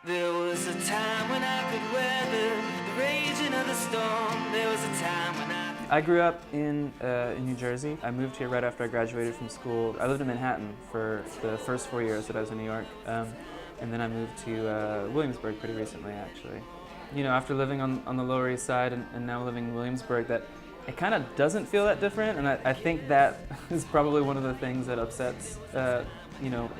There was a time when I could weather the raging of the storm. There was a time when I grew up in New Jersey. I moved here right after I graduated from school. I lived in Manhattan for the first 4 years that I was in New York. And then I moved to Williamsburg pretty recently, actually. You know, after living on the Lower East Side and now living in Williamsburg, that it kind of doesn't feel that different, and I think that is probably one of the things that upsets, you know,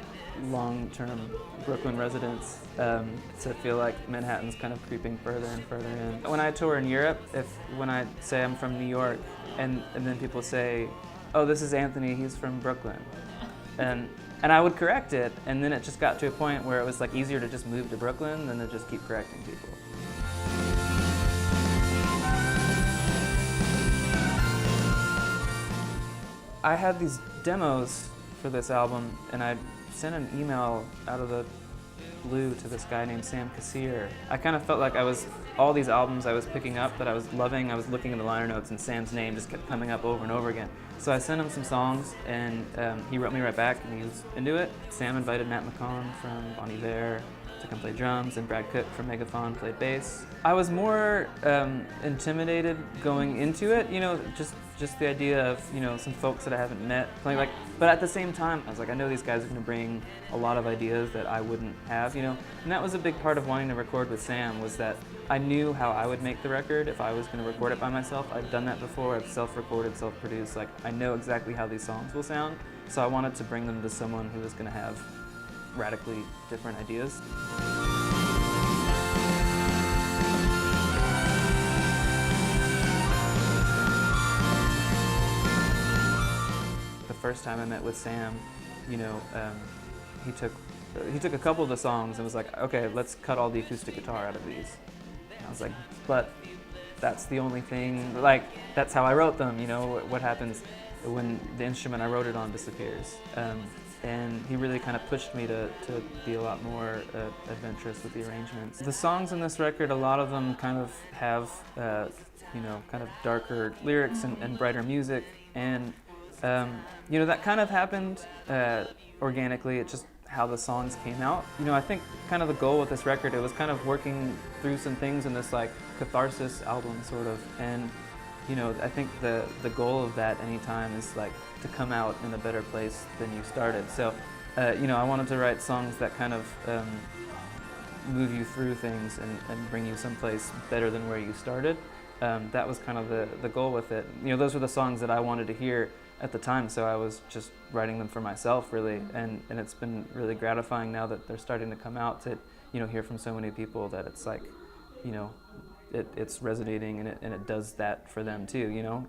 long-term Brooklyn residents, to feel like Manhattan's kind of creeping further and further in. When I tour in Europe, when I say I'm from New York, and then people say, "Oh, this is Anthony, he's from Brooklyn," and I would correct it, and then it just got to a point where it was like easier to just move to Brooklyn than to just keep correcting people. I had these demos for this album, and I sent an email out of the blue to this guy named Sam Cassier. I kind of felt like all these albums I was picking up that I was loving, I was looking at the liner notes and Sam's name just kept coming up over and over again. So I sent him some songs, and he wrote me right back, and he was into it. Sam invited Matt McCon from Bon Iver to come play drums, and Brad Cook from Megaphon played bass. I was more intimidated going into it, you know, just the idea of, you know, some folks that I haven't met playing, but at the same time, I was like, I know these guys are going to bring a lot of ideas that I wouldn't have, you know, and that was a big part of wanting to record with Sam, was that I knew how I would make the record if I was going to record it by myself. I'd done that before. I've self-recorded, self-produced. Like, I know exactly how these songs will sound, so I wanted to bring them to someone who was going to have radically different ideas. The first time I met with Sam, you know, he took a couple of the songs and was like, okay, let's cut all the acoustic guitar out of these. And I was like, but that's the only thing, like, that's how I wrote them, you know, what happens when the instrument I wrote it on disappears. And he really kind of pushed me to be a lot more adventurous with the arrangements. The songs in this record, a lot of them kind of have, you know, kind of darker lyrics and brighter music, and you know, that kind of happened organically. It's just how the songs came out. You know, I think kind of the goal with this record, it was kind of working through some things in this like catharsis album sort of, and you know, I think the goal of that anytime is like to come out in a better place than you started. So, you know, I wanted to write songs that kind of move you through things and bring you someplace better than where you started. That was kind of the goal with it. You know, those were the songs that I wanted to hear at the time, so I was just writing them for myself, really. And it's been really gratifying now that they're starting to come out to, you know, hear from so many people that it's like, you know, it's resonating, and it does that for them too, you know.